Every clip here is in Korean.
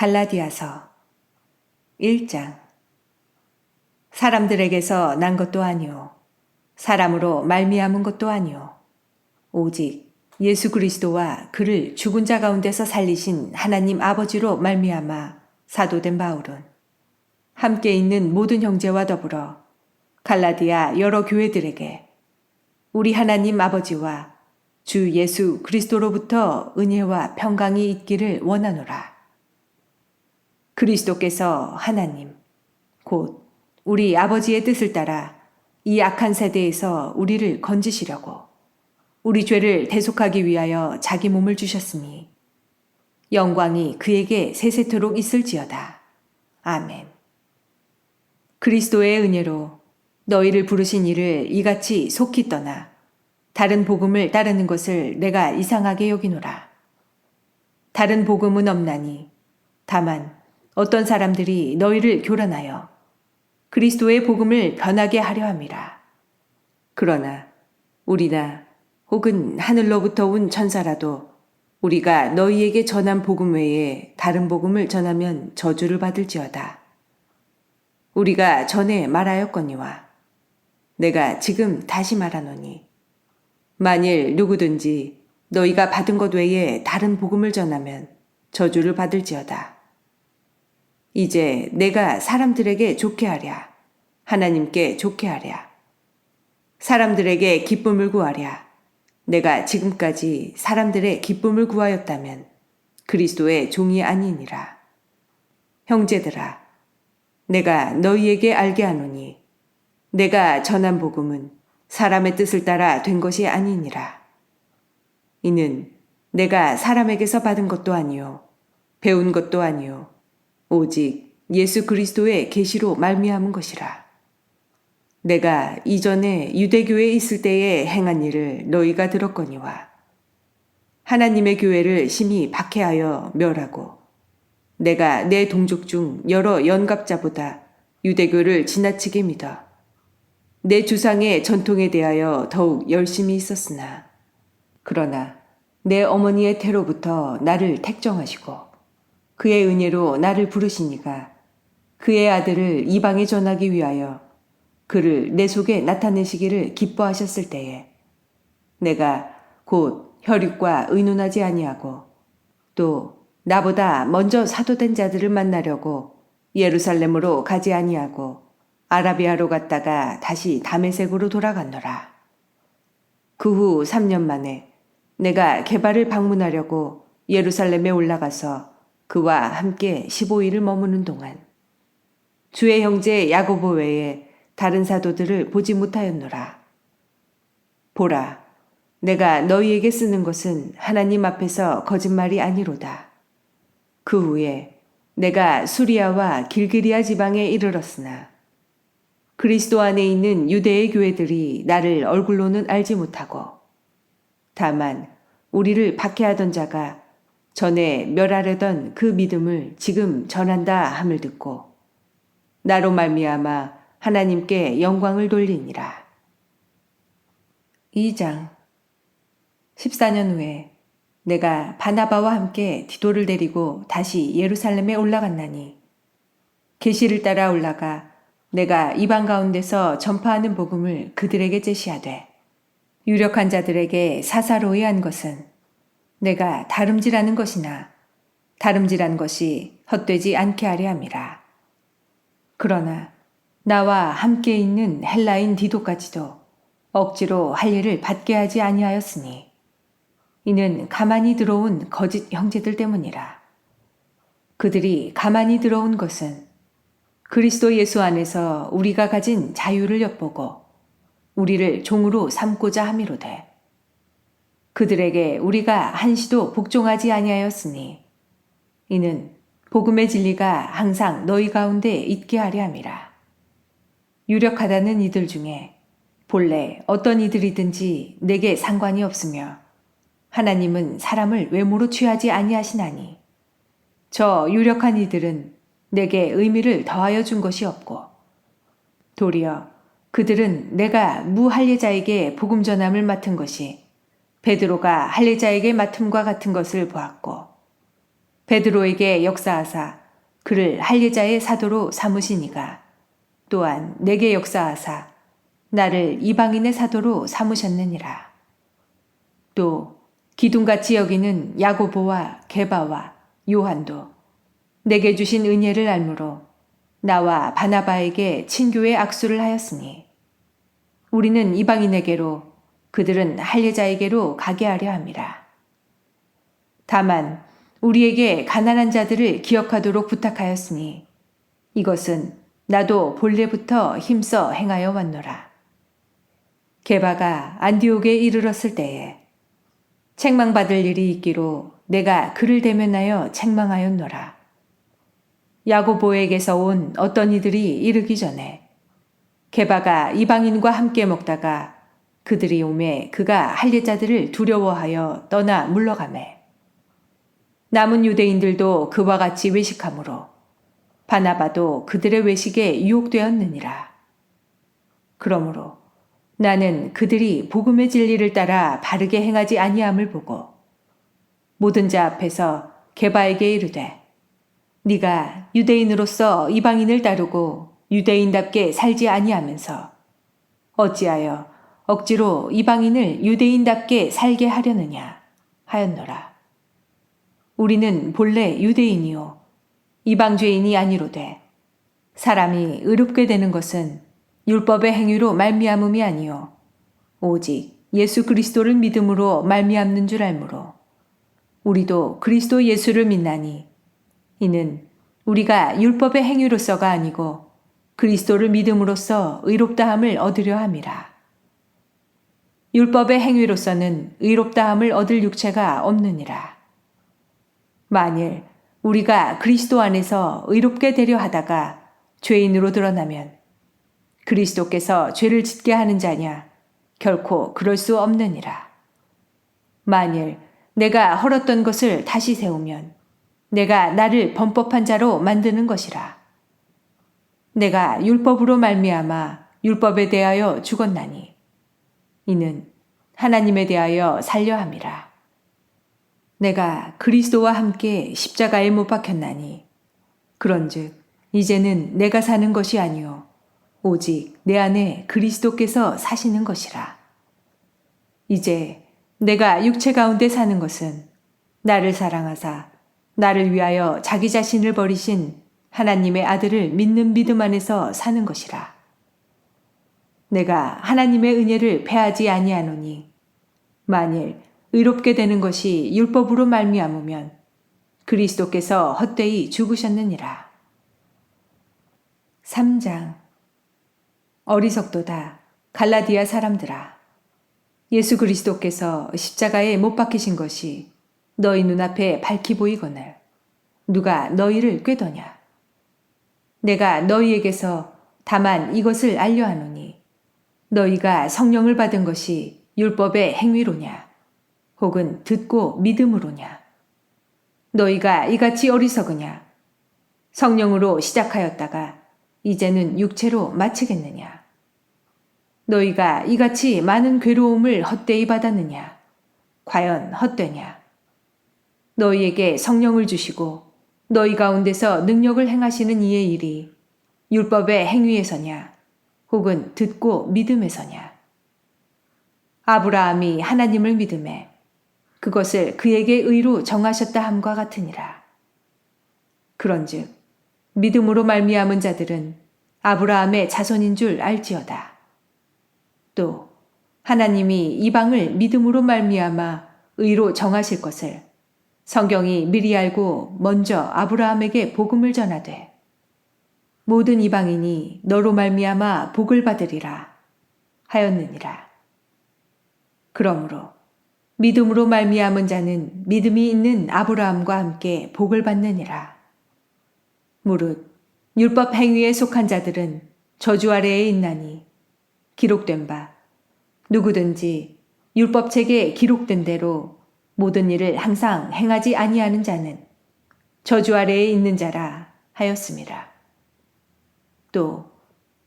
갈라디아서 1장. 사람들에게서 난 것도 아니요 사람으로 말미암은 것도 아니요 오직 예수 그리스도와 그를 죽은 자 가운데서 살리신 하나님 아버지로 말미암아 사도된 바울은 함께 있는 모든 형제와 더불어 갈라디아 여러 교회들에게 우리 하나님 아버지와 주 예수 그리스도로부터 은혜와 평강이 있기를 원하노라. 그리스도께서 하나님, 곧 우리 아버지의 뜻을 따라 이 악한 세대에서 우리를 건지시려고 우리 죄를 대속하기 위하여 자기 몸을 주셨으니 영광이 그에게 세세토록 있을지어다. 아멘. 그리스도의 은혜로 너희를 부르신 이를 이같이 속히 떠나 다른 복음을 따르는 것을 내가 이상하게 여기노라. 다른 복음은 없나니 다만 어떤 사람들이 너희를 교란하여 그리스도의 복음을 변하게 하려 함이라. 그러나 우리나 혹은 하늘로부터 온 천사라도 우리가 너희에게 전한 복음 외에 다른 복음을 전하면 저주를 받을지어다. 우리가 전에 말하였거니와 내가 지금 다시 말하노니 만일 누구든지 너희가 받은 것 외에 다른 복음을 전하면 저주를 받을지어다. 이제 내가 사람들에게 좋게 하랴, 하나님께 좋게 하랴, 사람들에게 기쁨을 구하랴. 내가 지금까지 사람들의 기쁨을 구하였다면 그리스도의 종이 아니니라. 형제들아, 내가 너희에게 알게 하노니 내가 전한 복음은 사람의 뜻을 따라 된 것이 아니니라. 이는 내가 사람에게서 받은 것도 아니요 배운 것도 아니요 오직 예수 그리스도의 계시로 말미암은 것이라. 내가 이전에 유대교에 있을 때에 행한 일을 너희가 들었거니와 하나님의 교회를 심히 박해하여 멸하고 내가 내 동족 중 여러 연갑자보다 유대교를 지나치게 믿어 내 주상의 전통에 대하여 더욱 열심히 있었으나 그러나 내 어머니의 태로부터 나를 택정하시고 그의 은혜로 나를 부르시니가 그의 아들을 이방에 전하기 위하여 그를 내 속에 나타내시기를 기뻐하셨을 때에 내가 곧 혈육과 의논하지 아니하고 또 나보다 먼저 사도된 자들을 만나려고 예루살렘으로 가지 아니하고 아라비아로 갔다가 다시 다메섹으로 돌아갔노라. 그 후 3년 만에 내가 게바를 방문하려고 예루살렘에 올라가서 그와 함께 15일을 머무는 동안 주의 형제 야고보 외에 다른 사도들을 보지 못하였노라. 보라, 내가 너희에게 쓰는 것은 하나님 앞에서 거짓말이 아니로다. 그 후에 내가 수리아와 길기리아 지방에 이르렀으나 그리스도 안에 있는 유대의 교회들이 나를 얼굴로는 알지 못하고 다만 우리를 박해하던 자가 전에 멸하려던 그 믿음을 지금 전한다 함을 듣고 나로 말미암아 하나님께 영광을 돌리니라. 2장. 14년 후에 내가 바나바와 함께 디도를 데리고 다시 예루살렘에 올라갔나니 계시를 따라 올라가 내가 이방 가운데서 전파하는 복음을 그들에게 제시하되 유력한 자들에게 사사로이 한 것은 내가 다름질하는 것이나 다름질한 것이 헛되지 않게 하려 함이라. 그러나 나와 함께 있는 헬라인 디도까지도 억지로 할 일을 받게 하지 아니하였으니 이는 가만히 들어온 거짓 형제들 때문이라. 그들이 가만히 들어온 것은 그리스도 예수 안에서 우리가 가진 자유를 엿보고 우리를 종으로 삼고자 함이로되 그들에게 우리가 한시도 복종하지 아니하였으니 이는 복음의 진리가 항상 너희 가운데 있게 하려 함이라. 유력하다는 이들 중에 본래 어떤 이들이든지 내게 상관이 없으며 하나님은 사람을 외모로 취하지 아니하시나니 저 유력한 이들은 내게 의미를 더하여 준 것이 없고 도리어 그들은 내가 무할례자에게 복음 전함을 맡은 것이 베드로가 할례자에게 맡음과 같은 것을 보았고 베드로에게 역사하사 그를 할례자의 사도로 삼으시니가 또한 내게 역사하사 나를 이방인의 사도로 삼으셨느니라. 또 기둥같이 여기는 야고보와 게바와 요한도 내게 주신 은혜를 알므로 나와 바나바에게 친교의 악수를 하였으니 우리는 이방인에게로 그들은 할례자에게로 가게 하려 함이라. 다만 우리에게 가난한 자들을 기억하도록 부탁하였으니 이것은 나도 본래부터 힘써 행하여 왔노라. 게바가 안디옥에 이르렀을 때에 책망받을 일이 있기로 내가 그를 대면하여 책망하였노라. 야고보에게서 온 어떤 이들이 이르기 전에 게바가 이방인과 함께 먹다가 그들이 오매 그가 할례자들을 두려워하여 떠나 물러가매 남은 유대인들도 그와 같이 외식하므로 바나바도 그들의 외식에 유혹되었느니라. 그러므로 나는 그들이 복음의 진리를 따라 바르게 행하지 아니함을 보고 모든 자 앞에서 게바에게 이르되 네가 유대인으로서 이방인을 따르고 유대인답게 살지 아니하면서 어찌하여 억지로 이방인을 유대인답게 살게 하려느냐 하였노라. 우리는 본래 유대인이요 이방 죄인이 아니로되 사람이 의롭게 되는 것은 율법의 행위로 말미암음이 아니요 오직 예수 그리스도를 믿음으로 말미암는 줄 알므로 우리도 그리스도 예수를 믿나니 이는 우리가 율법의 행위로서가 아니고 그리스도를 믿음으로써 의롭다함을 얻으려 함이라. 율법의 행위로서는 의롭다함을 얻을 육체가 없느니라. 만일 우리가 그리스도 안에서 의롭게 되려 하다가 죄인으로 드러나면 그리스도께서 죄를 짓게 하는 자냐? 결코 그럴 수 없느니라. 만일 내가 헐었던 것을 다시 세우면 내가 나를 범법한 자로 만드는 것이라. 내가 율법으로 말미암아 율법에 대하여 죽었나니 이는 하나님에 대하여 살려 함이라. 내가 그리스도와 함께 십자가에 못 박혔나니 그런즉 이제는 내가 사는 것이 아니요 오직 내 안에 그리스도께서 사시는 것이라. 이제 내가 육체 가운데 사는 것은 나를 사랑하사 나를 위하여 자기 자신을 버리신 하나님의 아들을 믿는 믿음 안에서 사는 것이라. 내가 하나님의 은혜를 패하지 아니하노니 만일 의롭게 되는 것이 율법으로 말미암으면 그리스도께서 헛되이 죽으셨느니라. 3장 어리석도다 갈라디아 사람들아 예수 그리스도께서 십자가에 못 박히신 것이 너희 눈앞에 밝히 보이거늘 누가 너희를 꾀더냐. 내가 너희에게서 다만 이것을 알려하노니 너희가 성령을 받은 것이 율법의 행위로냐 혹은 듣고 믿음으로냐. 너희가 이같이 어리석으냐. 성령으로 시작하였다가 이제는 육체로 마치겠느냐. 너희가 이같이 많은 괴로움을 헛되이 받았느냐. 과연 헛되냐. 너희에게 성령을 주시고 너희 가운데서 능력을 행하시는 이의 일이 율법의 행위에서냐 혹은 듣고 믿음에서냐. 아브라함이 하나님을 믿음에 그것을 그에게 의로 정하셨다 함과 같으니라. 그런즉 믿음으로 말미암은 자들은 아브라함의 자손인 줄 알지어다. 또 하나님이 이방을 믿음으로 말미암아 의로 정하실 것을 성경이 미리 알고 먼저 아브라함에게 복음을 전하되 모든 이방인이 너로 말미암아 복을 받으리라 하였느니라. 그러므로 믿음으로 말미암은 자는 믿음이 있는 아브라함과 함께 복을 받느니라. 무릇 율법 행위에 속한 자들은 저주 아래에 있나니 기록된 바 누구든지 율법책에 기록된 대로 모든 일을 항상 행하지 아니하는 자는 저주 아래에 있는 자라 하였음이라. 또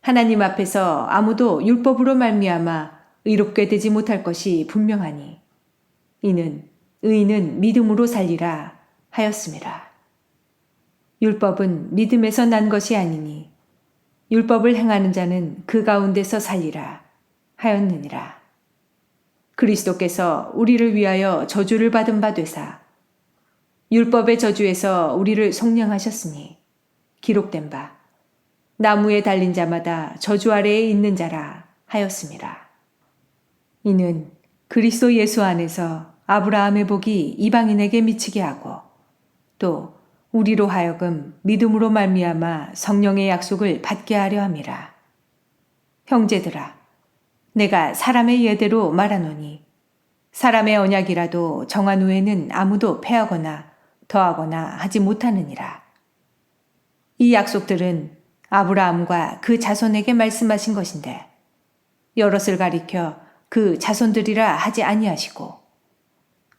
하나님 앞에서 아무도 율법으로 말미암아 의롭게 되지 못할 것이 분명하니 이는 의인은 믿음으로 살리라 하였습니다. 율법은 믿음에서 난 것이 아니니 율법을 행하는 자는 그 가운데서 살리라 하였느니라. 그리스도께서 우리를 위하여 저주를 받은 바 되사 율법의 저주에서 우리를 속량하셨으니 기록된 바 나무에 달린 자마다 저주 아래에 있는 자라 하였습니다. 이는 그리스도 예수 안에서 아브라함의 복이 이방인에게 미치게 하고 또 우리로 하여금 믿음으로 말미암아 성령의 약속을 받게 하려 함이라. 형제들아, 내가 사람의 예대로 말하노니 사람의 언약이라도 정한 후에는 아무도 패하거나 더하거나 하지 못하느니라. 이 약속들은 아브라함과 그 자손에게 말씀하신 것인데 여럿을 가리켜 그 자손들이라 하지 아니하시고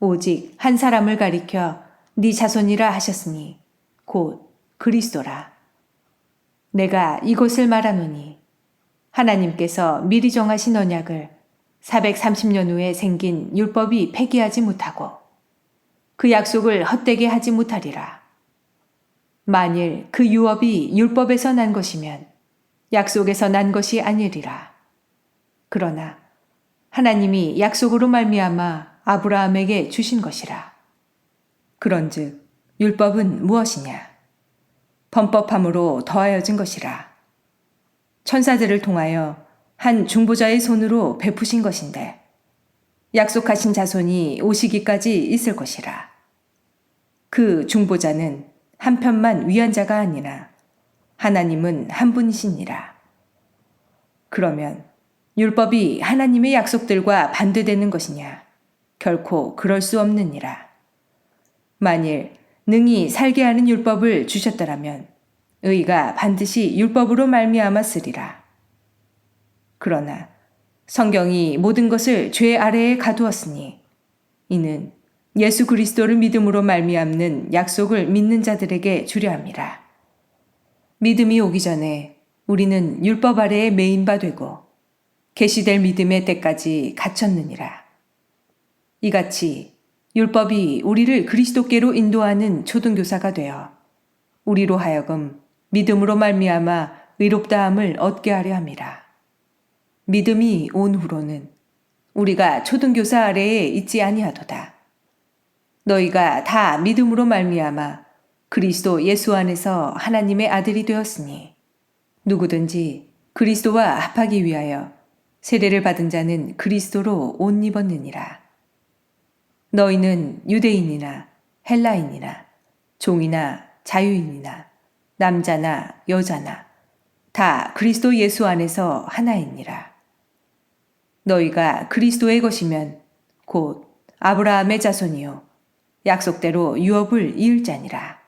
오직 한 사람을 가리켜 네 자손이라 하셨으니 곧 그리스도라. 내가 이것을 말하노니 하나님께서 미리 정하신 언약을 430년 후에 생긴 율법이 폐기하지 못하고 그 약속을 헛되게 하지 못하리라. 만일 그 유업이 율법에서 난 것이면 약속에서 난 것이 아니리라. 그러나 하나님이 약속으로 말미암아 아브라함에게 주신 것이라. 그런즉 율법은 무엇이냐? 범법함으로 더하여진 것이라. 천사들을 통하여 한 중보자의 손으로 베푸신 것인데 약속하신 자손이 오시기까지 있을 것이라. 그 중보자는 한편만 위한 자가 아니라 하나님은 한 분이시니라. 그러면 율법이 하나님의 약속들과 반대되는 것이냐? 결코 그럴 수 없느니라. 만일 능히 살게 하는 율법을 주셨더라면 의가 반드시 율법으로 말미암았으리라. 그러나 성경이 모든 것을 죄 아래에 가두었으니 이는 예수 그리스도를 믿음으로 말미암는 약속을 믿는 자들에게 주려 함이라. 믿음이 오기 전에 우리는 율법 아래에 매인 바 되고 계시될 믿음의 때까지 갇혔느니라. 이같이 율법이 우리를 그리스도께로 인도하는 초등교사가 되어 우리로 하여금 믿음으로 말미암아 의롭다함을 얻게 하려 함이라. 믿음이 온 후로는 우리가 초등교사 아래에 있지 아니하도다. 너희가 다 믿음으로 말미암아 그리스도 예수 안에서 하나님의 아들이 되었으니 누구든지 그리스도와 합하기 위하여 세례를 받은 자는 그리스도로 옷 입었느니라. 너희는 유대인이나 헬라인이나 종이나 자유인이나 남자나 여자나 다 그리스도 예수 안에서 하나이니라. 너희가 그리스도의 것이면 곧 아브라함의 자손이요 약속대로 유업을 이을 자니라.